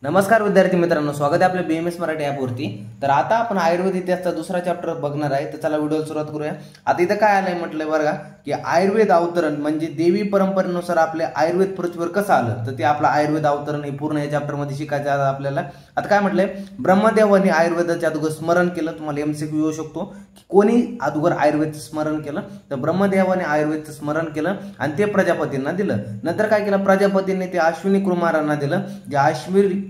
नमस्कार विद्यार्थी मित्रांनो, स्वागत आहे आपल्या BMS मराठी ॲपवरती। तर आता आपण आयुर्वेद इतिहासाचा दुसरा चॅप्टर बघणार आहे। तर चला व्हिडिओ सुरुवात करूया। आता इथं काय आलंय म्हटलंय बरं का की आयुर्वेद अवतरण म्हणजे देवी परंपरेनुसार आपले आयुर्वेद पृथ्वीवर कसं आलं, तर ते आपलं आयुर्वेद अवतरण हे पूर्ण या चॅप्टर मध्ये शिकायचं आहे आपल्याला। आता काय म्हटलंय, ब्रह्मदेवाने आयुर्वेदाचे अगोदर स्मरण केलं। तुम्हाला MCQ येऊ शकतो की कोणी अगोदर आयुर्वेदचं स्मरण केलं, तर ब्रह्मदेवाने आयुर्वेदचं स्मरण केलं आणि ते प्रजापतींना दिलं। नंतर काय केलं, प्रजापतींनी ते अश्विनी कुमारांना दिलं। जे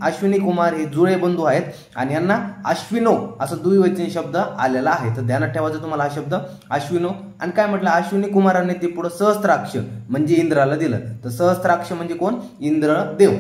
अश्विनी कुमार हे जुळे बंधू आहेत आणि यांना अश्विनो असं द्विवचनी शब्द आलेला आहे। तर ध्यानात ठेवायचं तुम्हाला हा शब्द अश्विनो। आणि काय म्हटलं, अश्विनी कुमारांनी ते पुढे सहस्त्राक्ष म्हणजे इंद्राला दिलं। तर सहस्त्राक्ष म्हणजे कोण, इंद्रदेव।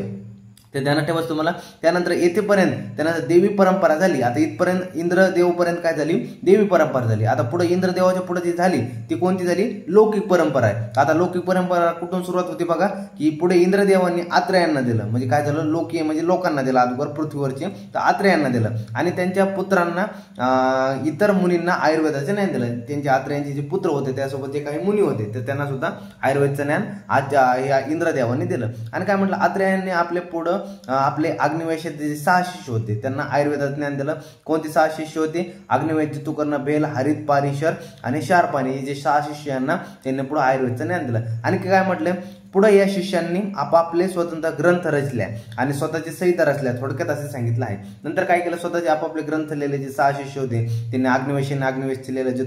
ते ध्यानात ठेवायचं तुम्हाला। त्यानंतर येथेपर्यंत त्यानंतर देवी परंपरा झाली। आता इथपर्यंत इंद्रदेव पर्यंत काय झाली, देवी परंपरा झाली। आता पुढे इंद्रदेवाच्या पुढे जी झाली ती कोणती झाली, लौकिक परंपरा आहे। आता लौकिक परंपरा कुठून सुरुवात होती बघा, की पुढे इंद्रदेवांनी आत्रेयांना दिलं। म्हणजे काय झालं, लोकी म्हणजे लोकांना दिलं अगोदर पृथ्वीवरचे, तर आत्रेयांना दिलं आणि त्यांच्या पुत्रांना इतर मुनींना आयुर्वेदाचं ज्ञान दिलं। त्यांच्या आत्रेयांचे जे पुत्र होते त्यासोबत जे काही मुनी होते तर त्यांना सुद्धा आयुर्वेदचं ज्ञान आज या इंद्रदेवांनी दिलं। आणि काय म्हटलं, आत्रेयांनी आपले पुढे आपले अग्निवेशाचे 6 शिष्य होते त्यांना आयुर्वेदाचं ज्ञान दिलं। कोणते 6 शिष्य होते, अग्निवेश, तुकर्ण, बेल, हरित, पारिशर आणि शार्पाणी हे जे 6 शिष्यांना त्यांनी पुढे आयुर्वेदचं ज्ञान दिलं। आणि काय म्हटलं, पुढे या शिष्यांनी आपापले स्वतंत्र ग्रंथ रचल्या आणि स्वतःची संहिता रचल्या, थोडक्यात असं सांगितलं आहे। नंतर काय केलं, स्वतःचे आपापले ग्रंथ लिहिले जे 6 शिष्य होते त्यांनी अग्निवेशाने अग्निवेशचं लिहिलं, जे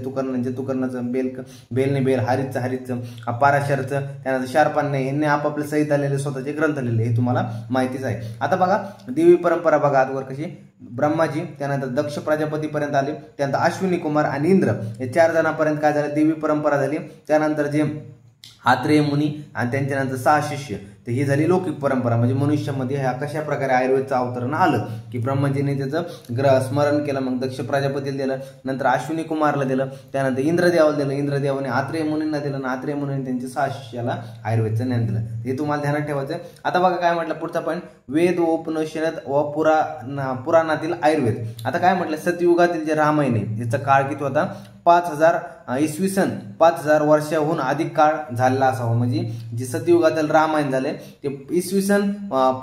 तुकर्णाचं बेलने बेल, हरितचं पाराशरचं, त्यानंतर शार्पाने यांनी आपापले संहिता लिहिले, स्वतःचे ग्रंथ लिहिले, हे तुम्हाला माहितीच आहे। आता बघा देवी परंपरा बघा अगोदर कशी, ब्रह्माजी, त्यानंतर दक्ष प्रजापतीपर्यंत आले, त्यानंतर अश्विनी कुमार आणि इंद्र हे 4 जणांपर्यंत काय झालं, देवी परंपरा झाली। त्यानंतर जे आत्रेय मुनी आणि त्यांच्यानंतर 6 शिष्य, तर ही झाली लौकिक परंपरा। म्हणजे मनुष्यामध्ये ह्या कशा प्रकारे आयुर्वेदचं अवतरण आलं की ब्रह्मजीने त्याचं स्मरण केलं, मग दक्ष प्रजापतीला दिलं, नंतर अश्विनी कुमारला दिलं, त्यानंतर इंद्रदेवाला दिलं, इंद्रदेवाने आत्रेय मुनींना दिलं आणि आत्रेय मुनींनी त्यांच्या 6 शिष्याला आयुर्वेदचं ज्ञान दिलं। हे तुम्हाला ध्यानात ठेवायचं। आता बघा काय म्हटलं पुढचा पॉईंट, वेद व उपनिषद व पुराणातील आयुर्वेद। आता काय म्हटलं, सतयुगातील जे रामायण आहे याचा काळ किती होता, 5000 इसवी सन 5000 वर्षाहून अधिक काळ झालेला असावा। म्हणजे जे सतयुगातील रामायण झाले ते इसवी सन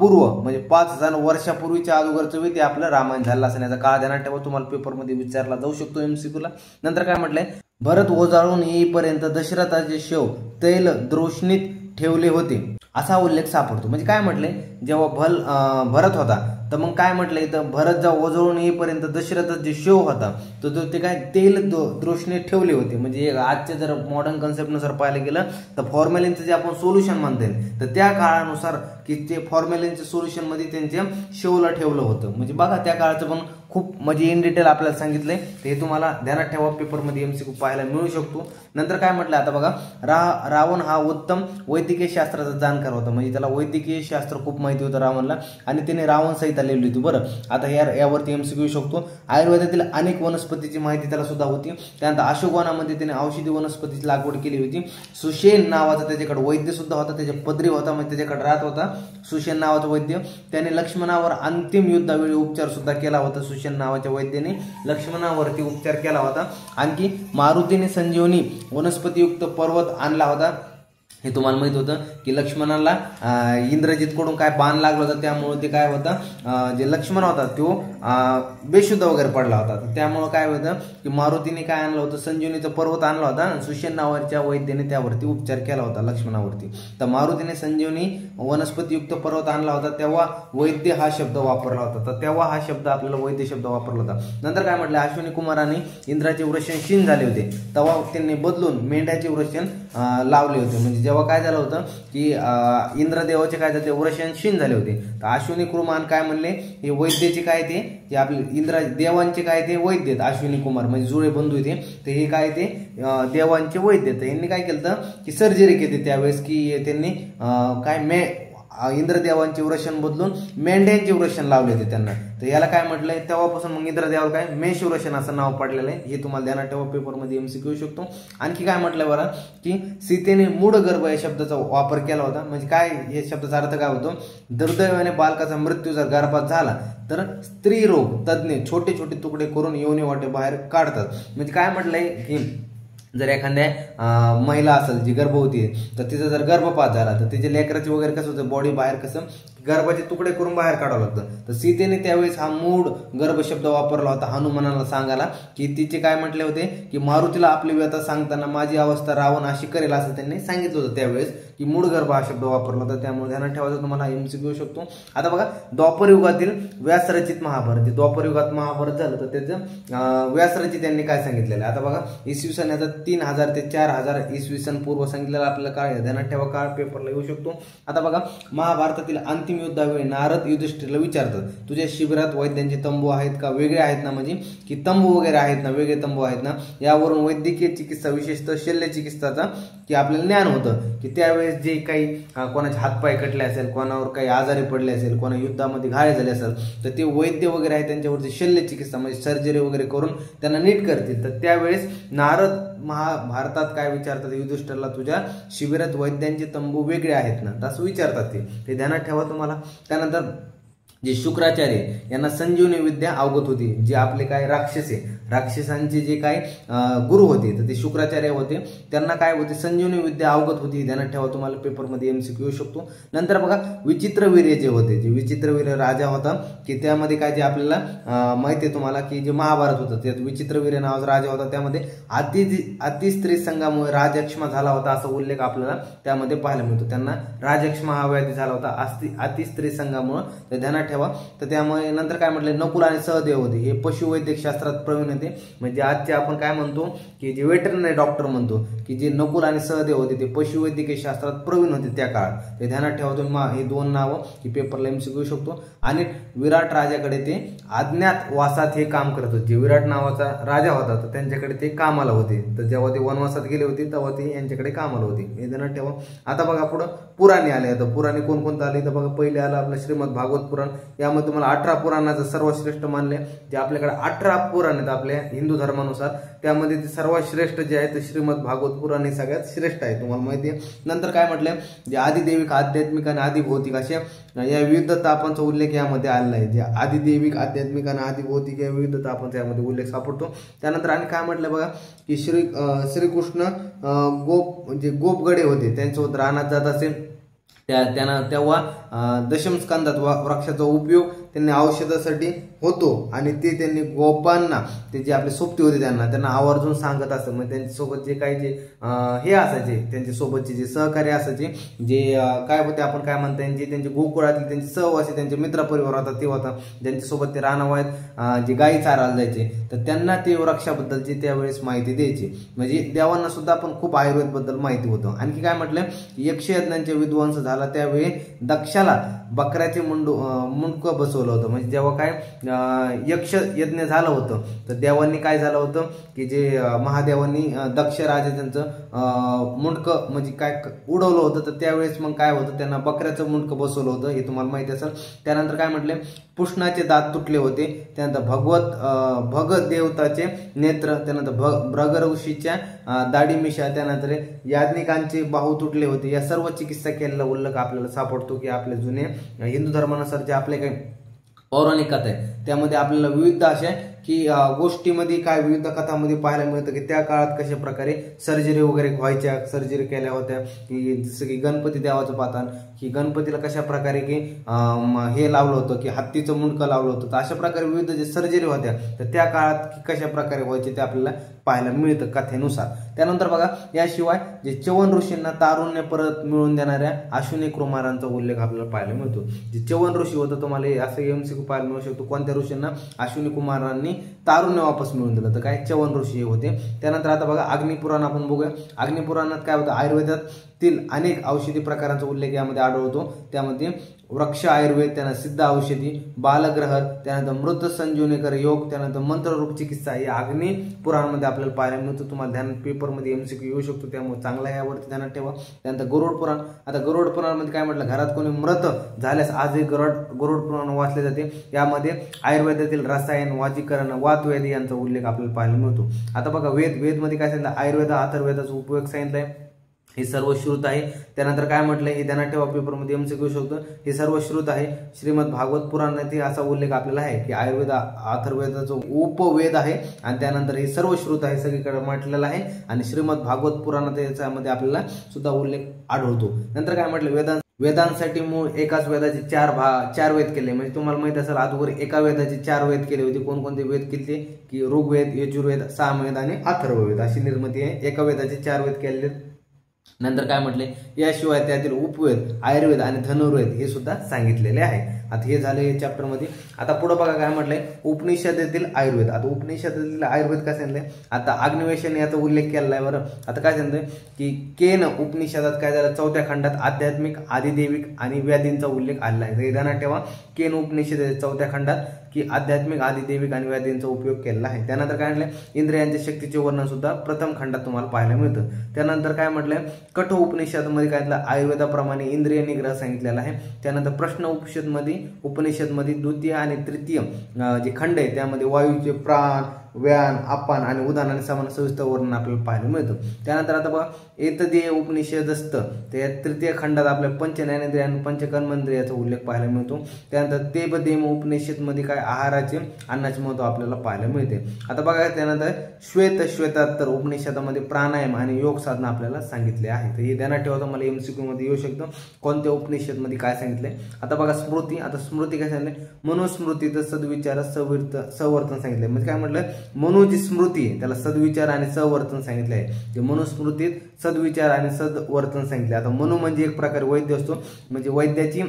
पूर्व म्हणजे 5000 वर्षापूर्वीच्या अगोदरचं ते आपलं रामायण झालं असं याचा काळ ध्यानात ठेवा, तुम्हाला पेपरमध्ये विचारला जाऊ शकतो MCQ ला। नंतर काय म्हटलंय, भरत ओजाळून येईपर्यंत दशरथाचे शव तैल द्रोष्णीत ठेवले होते असा उल्लेख सापडतो। म्हणजे काय म्हटलंय, जेव्हा भरत होता तर मग काय म्हटलंय, इथं भरत जेव्हा ओजळून येईपर्यंत दशरथाचा जे शव होता तर ते काय तेल द्रोष्णीत ठेवले होते। म्हणजे आजच्या जर मॉडर्न कन्सेप्टनुसार पाहायला गेलं तर फॉर्मॅलिनचं जे आपण सोल्युशन म्हणता येईल, तर त्या काळानुसार की ते फॉर्मॅलिनच्या सोल्युशन मध्ये त्यांच्या शवला ठेवलं होतं। म्हणजे बघा त्या काळाचं पण खूप म्हणजे इन डिटेल आपल्याला सांगितलंय, तर हे तुम्हाला ध्यानात ठेवा, पेपरमध्ये MCQ पाहायला मिळू शकतो। नंतर काय म्हटलं, आता बघा रावण हा उत्तम वैद्यकीय शास्त्राचा जाणकार होता। म्हणजे त्याला वैद्यकीय शास्त्र खूप माहिती होतं रावणला आणि त्याने रावण संहिता लिहिली होती। बरं, आता यावरती MCQ येऊ शकतो। आयुर्वेदातील अनेक वनस्पतीची माहिती त्याला सुद्धा होती। त्यानंतर अशोकवनामध्ये त्याने औषधी वनस्पतीची लागवड केली होती। सुषेण नावाचा त्याच्याकडे वैद्य सुद्धा होता, त्याच्या पदरी होता, म्हणजे त्याच्याकडे राहत होता सुषेण नावाचा वैद्य। त्याने लक्ष्मणावर अंतिम युद्धावेळी उपचार सुद्धा केला होता। सुषेण नावाच्या वैद्याने लक्ष्मणावरती उपचार केला होता। आणखी मारुतीने संजीवनी वनस्पतीयुक्त पर्वत आणला होता। हे तुम्हाला माहित होतं की लक्ष्मणाला इंद्रजित कडून काय बाण लागला होता, त्यामुळे ते काय होतं, जे लक्ष्मण होता तो बेशुद्ध वगैरे पडला होता। त्यामुळे काय होतं की मारुतीने काय आणलं होतं, संजीवनीचा पर्वत आणला होता आणि सुषेण नावाच्या वैद्याने त्यावरती उपचार केला होता लक्ष्मणावरती। तर मारुतीने संजीवनी वनस्पतीयुक्त पर्वत आणला होता तेव्हा वैद्य हा शब्द वापरला होता। तर तेव्हा हा शब्द आपल्याला वैद्य शब्द वापरला होता। नंतर काय म्हटलं, अश्विनी कुमाराने इंद्राचे वृषण क्षीण झाले होते तेव्हा त्यांनी बदलून मेंढ्याचे वृषण लावले होते। म्हणजे जेव्हा काय झालं होतं की इंद्रदेवाचे काय झाले, वृषण क्षीण झाले होते, तर अश्विनी कुमार काय म्हणले, हे वैद्याचे काय ते आपले इंद्र देवांचे काय ते वैद्य आहेत। अश्विनी कुमार म्हणजे जुळे बंधू येते, तर हे काय ते देवांचे वैद्य। तर यांनी काय केलं की सर्जरी केली त्यावेळेस, की त्यांनी काय इंद्रदेवांचे वृषण बदलून मेंढ्यांचे वृषण लावले होते त्यांना। तर याला काय म्हटलंय, तेव्हापासून मग इंद्रदेवाला काय मेष वृषण असं नाव पडलेलं आहे। हे तुम्हाला ध्यानात ठेवा, पेपरमध्ये MCQ येऊ शकतो। आणखी काय म्हटलं बरं, की सीतेने मूढ गर्भ या शब्दाचा वापर केला होता। म्हणजे काय हे शब्दाचा अर्थ काय होतो, दुर्दैवाने बालकाचा मृत्यू जर गर्भात झाला तर स्त्री रोग तज्ञ छोटे छोटे तुकडे करून योनी वाटे बाहेर काढतात। म्हणजे काय म्हटलंय की जर एखाद्या महिला असेल जी गर्भवती आहे तर तिचा जर गर्भपात झाला तर तिच्या लेकराची वगैरे कसं होतं बॉडी बाहेर कसं गर्भाचे तुकडे करून बाहेर काढावं लागतं. तर सीतेने त्यावेळेस हा मूळ गर्भ शब्द वापरला होता हनुमानाला सांगायला, की तिचे काय म्हटले होते की मारुतीला आपली व्यथा सांगताना माझी अवस्था रावण अशी करेल असं त्यांनी सांगितलं होतं त्यावेळेस, की मूळ गर्भ हा शब्द वापरला होता. त्यामुळे ध्यानात ठेवायचं तुम्हाला MCQ शकतो. आता बघा द्वापर युगातील व्यासरचित महाभारत, द्वापर युगात महाभारत झालं तर त्याचं व्यासरचित यांनी काय सांगितलेलं आहे. आता बघा इसवी सन याचा 3000 ते 4000 इसवी सन पूर्व सांगितलेलं आपल्याला काय ध्यानात ठेवा, काळ पेपरला येऊ शकतो. आता बघा महाभारतातील अंतिम युद्धावेळी नारद युधिष्ठिरला विचारतात तुझ्या शिबिरात वैद्यांचे तंबू आहेत का, वेगळे आहेत ना, म्हणजे की तंबू वगैरे आहेत ना, वेगळे तंबू आहेत ना. यावरून वैद्यकीय चिकित्सा विशेषतः शल्य चिकित्साचा की आपल्याला ज्ञान होतं की त्यावेळेस जे काही कोणाचे हातपाय कटले असेल, कोणावर काही आजारी पडले असेल, कोणा युद्धामध्ये घायल झाले असेल तर ते वैद्य वगैरे आहे त्यांच्यावरती शल्य चिकित्सा म्हणजे सर्जरी वगैरे करून त्यांना नीट करतील. तर त्यावेळेस नारद महाभारतात काय विचारतात युधिष्ठिरला तुझ्या शिबिरात वैद्यांचे तंबू वेगळे आहेत ना, असं विचारतात ते ध्यानात ठेवा तुम्हाला. त्यानंतर जे शुक्राचार्य यांना संजीवनी विद्या अवगत होती, जे आपले काय राक्षस आहे राक्षसांचे जे काय गुरु होते तर ते शुक्राचार्य होते, त्यांना काय होते संजीवनी विद्या अवगत होती. ध्यानात ठेवा तुम्हाला पेपरमध्ये MCQ येऊ शकतो. नंतर बघा विचित्रवीर्य जे होते, जे विचित्रवीर्य राजा होता की त्यामध्ये काय जे आपल्याला माहिती आहे तुम्हाला की जे महाभारत होतं त्यात विचित्रवीर्य नावाचा राजा होता, त्यामध्ये अतिस्त्री संघामुळे राजक्षमा झाला होता असा उल्लेख आपल्याला त्यामध्ये पाहायला मिळतो. त्यांना राजक्षमा हा व्याधी झाला होता अतिस्त्री संघामुळे, तर ध्यानात ठेवा. तर त्यामुळे नंतर काय म्हटले नकुल आणि सहदेव होते हे पशुवैद्यक शास्त्रात प्रवीण होते, म्हणजे आजचे आपण काय म्हणतो की जे वेटरनरी डॉक्टर म्हणतो की जे नकुल आणि सहदेव होते ते पशुवैद्यकीय शास्त्रात प्रवीण होते त्या काळात. ते ध्यानात ठेवा तुम्ही हे दोन नावं की पेपरला MCQ येऊ शकतो. आणि विराट राजाकडे ते अज्ञात वासात हे काम करत होते. विराट नावाचा राजा होता तर त्यांच्याकडे ते कामाला होते, तर जेव्हा ते वनवासात गेले होते तेव्हा ते यांच्याकडे कामाला होते, हे ध्यानात ठेवा. आता बघा पुढं पुराणे आले. आता पुराणे कोणकोणतं आले तर बघा पहिले आलं आपलं श्रीमद भागवत पुराण. यामध्ये तुम्हाला 18 पुराणाचं सर्वश्रेष्ठ मानले, जे आपल्याकडे 18 पुराण आहेत आपल्या हिंदू धर्मानुसार, त्यामध्ये ते सर्वात श्रेष्ठ जे आहे ते श्रीमद भागवत पुराण हे सगळ्यात श्रेष्ठ आहे, तुम्हाला माहिती आहे. नंतर काय म्हटलं जे आदिदैविक आध्यात्मिक आणि आदिभौतिक असे या विविध तापांचा उल्लेख यामध्ये आलेला आहे. जे आदिदैविक आध्यात्मिक आणि आदिभौतिक या विविध तापांचा यामध्ये उल्लेख सापडतो. त्यानंतर आणि काय म्हटलं बघा की श्रीकृष्ण गोपगडे होते, त्यांच्यासोबत रानात जात असेल त्यांना तेव्हा दशम स्कंदात वृक्षाचा उपयोग त्यांनी औषधासाठी होतो आणि ते त्यांनी गोपांना ते जे आपले सोबती होते त्यांना आवर्जून सांगत असत. म्हणजे त्यांच्यासोबत जे काही जे हे असायचे त्यांच्यासोबतचे जे सहकारी असायचे जे काय होते आपण काय म्हणता त्यांचे गोकुळातले त्यांचे सहवासी त्यांचे मित्र परिवार होता ते होता ज्यांच्यासोबत ते रानावयात जे गायी चारायला जायचे, तर त्यांना ते वृक्षाबद्दलची त्यावेळेस माहिती द्यायची. म्हणजे देवांना सुद्धा आपण खूप आयुर्वेद बद्दल माहिती होतं. आणखी काय म्हटलं यक्षयज्ञांचे विध्वंस झाला त्यावेळी दक्षाला बकऱ्याचे मुंडकं बसवलं होतं. म्हणजे जेव्हा काय यक्ष यज्ञ झालं होतं तर देवांनी काय झालं होतं की जे महादेवांनी दक्ष राजा त्यांचं मुंडकं म्हणजे काय उडवलं होतं, तर त्यावेळेस मग काय होतं त्यांना बकऱ्याचं मुंडकं बसवलं होतं, हे तुम्हाला माहिती असेल. त्यानंतर काय म्हटले पुष्णाचे दात तुटले होते. त्यानंतर भगत देवताचे नेत्र, त्यानंतर भ्रग ऋषीच्या दाढी मिशा, त्यानंतर याज्ञिकांचे बाहू तुटले होते. या सर्व चिकित्सा केलेला उल्लेख आपल्याला सापडतो की आपल्या जुने हिंदू धर्मानुसार जे आपले काही पौराणिक कथा आहे त्यामध्ये आपल्याला विविध अशा की गोष्टीमध्ये काय विविध कथामध्ये पाहायला मिळतं की त्या काळात कशा प्रकारे सर्जरी वगैरे व्हायच्या, सर्जरी केल्या होत्या. की जसं की गणपती देवाचं पाहतान की गणपतीला कशा प्रकारे की हे लावलं होतं की हत्तीचं मुंडकं लावलं होतं, तर अशा प्रकारे विविध जे सर्जरी होत्या तर त्या काळात कशा प्रकारे व्हायचे ते आपल्याला पाहायला मिळतं कथेनुसार. त्यानंतर बघा याशिवाय जे च्यवन ऋषींना तारुण्य परत मिळवून देणाऱ्या अश्विनी कुमारांचा उल्लेख आपल्याला पाहायला मिळतो. जे च्यवन ऋषी होतं तुम्हाला असं MCQ पाहायला मिळू शकतो कोणत्या ऋषींना अश्विनी कुमारांनी तारुण्य वापस मिळवून दिलं, तर काय च्यवन ऋषी होते. त्यानंतर आता बघा अग्निपुराण आपण बघूया. अग्निपुराणात काय होतं आयुर्वेदातील अनेक औषधी प्रकारांचा उल्लेख यामध्ये आढळतो. त्यामध्ये वृक्ष आयुर्वेद, त्यानंतर सिद्ध औषधी, बालग्रह, त्यानंतर मृत संजीवनीकर योग, त्यानंतर मंत्ररूप चिकित्सा या अग्नी पुराणामध्ये आपल्याला पाहायला मिळतं. तुम्हाला ध्यान पेपरमध्ये MCQ येऊ शकतो, त्यामुळे चांगला यावरती ध्यानात ठेवा. त्यानंतर गरुड पुराण. आता गरुड पुराणामध्ये काय म्हटलं घरात कोणी मृत झाल्यास आजही गरुड पुराण वाचले जाते. यामध्ये आयुर्वेदातील रसायन, वाजीकरण, वातव्याधी यांचा उल्लेख आपल्याला पाहायला मिळतो. आता बघा वेदमध्ये काय सांगितलं आयुर्वेद अथर्ववेदाचा उपयोग सांगितलाय. हे सर्व श्रुत आहे। त्यानंतर काय म्हटलंय हे ध्यानात ठेवा, पेपरमध्ये एमसीक्यू शकतो, हे सर्व श्रुत आहे। श्रीमद भागवत पुराणात असा उल्लेख आपल्याला आहे की आयुर्वेद अथर्ववेदाचा उपवेद आहे आणि त्यानंतर हे सर्व श्रुत आहे सगळीकडे म्हटलेलं आहे आणि श्रीमद भागवत पुराणात याच्यामध्ये आपल्याला सुद्धा उल्लेख आढळतो। नंतर काय म्हटलं, वेदांसाठी मूळ एकाच वेदाचे चार वेद केले, म्हणजे तुम्हाला माहित असेल अगोदर एका वेदाचे 4 वेद केले होते। कोणकोणते वेद केले की ऋग्वेद, यजुर्वेद, सामवेद आणि अथर्ववेद अशी निर्मिती आहे। एका वेदाचे 4 वेद केले। नंतर काय म्हटले, याशिवाय त्यातील उपवेद, आयुर्वेद आणि धनुर्वेद हे सुद्धा सांगितलेले आहे। आता हे झाले या चॅप्टर मध्ये। आता पुढे बघा काय म्हटलंय, उपनिषदेतील आयुर्वेद। आता उपनिषदेतील आयुर्वेद काय सांगितलंय, आता अग्निवेशन याचा उल्लेख केलेला आहे बरं। आता काय सांगतोय की केन उपनिषदात काय झालं, 4थ्या खंडात आध्यात्मिक, आदिदैविक आणि व्याधींचा उल्लेख आलेला आहे। हे ध्यानात ठेवा, केन उपनिषद 4थ्या खंडात की आध्यात्मिक, आदिदैविक आणि व्याधींचा उपयोग केलेला आहे। त्यानंतर काय म्हटलंय, इंद्रियांच्या शक्तीचे वर्णन सुद्धा प्रथम खंडात तुम्हाला पाहायला मिळतं। त्यानंतर काय म्हटलंय, कठ उपनिषदमध्ये काय आयुर्वेदाप्रमाणे इंद्रिय निग्रह सांगितलेला आहे। त्यानंतर प्रश्न उपनिषदमध्ये द्वितीय आणि तृतीय जे खंड आहे त्यामध्ये वायूचे प्राण, व्यान, अपान आणि उदान आणि समान सविस्तर वर्णन आपल्याला पाहायला मिळतं। त्यानंतर आता बघा, एतदेय उपनिषद असतं त्या तृतीय खंडात आपल्या पंच ज्ञानेंद्रिय आणि पंचकर्मेंद्रियाचा उल्लेख पाहायला मिळतो। त्यानंतर तेबदेम उपनिषदमध्ये काय आहाराचे, अन्नाचे महत्व आपल्याला पाहायला मिळते। आता बघा, त्यानंतर श्वेतात्तर उपनिषदामध्ये प्राणायाम आणि योग साधना आपल्याला सांगितले आहे। तर हे ध्यानात ठेवा, मला एमसीक्यू मध्ये येऊ शकतं कोणत्या उपनिषदमध्ये काय सांगितलंय। आता बघा स्मृती, आता स्मृती काय सांगितलंय, मनुस्मृतीचं सद्विचार संवर्तन सांगितलंय। म्हणजे काय म्हटलं, मनुची स्मृती आहे त्याला सद्विचार आणि संवर्तन सांगितले आहे। जे मनुस्मृतीत सद्विचार आणि सद्वर्तन सांगितले। आता मनु म्हणजे एक प्रकारे वैद्य असतो, म्हणजे वैद्याची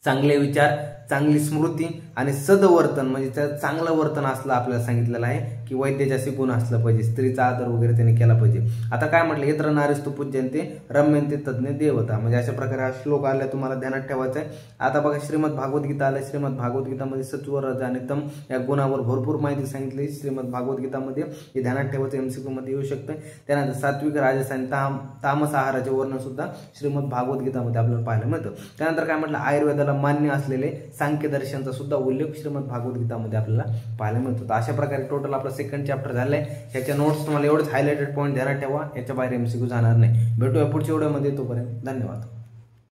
चांगले विचार, चांगली स्मृती आणि सद्वर्तन म्हणजे त्याचं चांगलं वर्तन असलं आपल्याला सांगितलेलं आहे की वैद्याचे असे गुण असलं पाहिजे, स्त्रीचा आदर वगैरे त्याने केला पाहिजे। आता काय म्हटलं, यत्र नारीस्तु पूज्यन्ते रम्यन्ते तज्ञ देवता, म्हणजे अशा प्रकारे हा श्लोक आला तुम्हाला ध्यानात ठेवायचा आहे। आता बघा श्रीमद भागवत गीता आलं, श्रीमद भागवत गीतामध्ये सत्व, रज आणि तम या गुणावर भरपूर माहिती सांगितली श्रीमद भागवत गीतामध्ये, हे ध्यानात ठेवायचं, एमसीक्यू मध्ये येऊ शकतं। त्यानंतर सात्विक, राजस आणि तामस आहाराचे वर्णन सुद्धा श्रीमद भागवत गीतामध्ये आपल्याला पाहायला मिळतं। त्यानंतर काय म्हटलं, आयुर्वेदाला मान्य असलेले सांख्य दर्शनचा सुद्धा उल्लेख श्रीमद भागवत गीतामध्ये आपल्याला पाहायला मिळतो। तर अशा प्रकारे टोटल आपला सेकंड चॅप्टर झालाय। ह्याच्या नोट्स तुम्हाला एवढंच हायलाइटेड पॉईंट ध्यानात ठेवा, याच्या बाहेर एमसीक्यू जाणार नाही। भेटूया पुढच्या व्हिडिओमध्ये, तोपर्यंत धन्यवाद।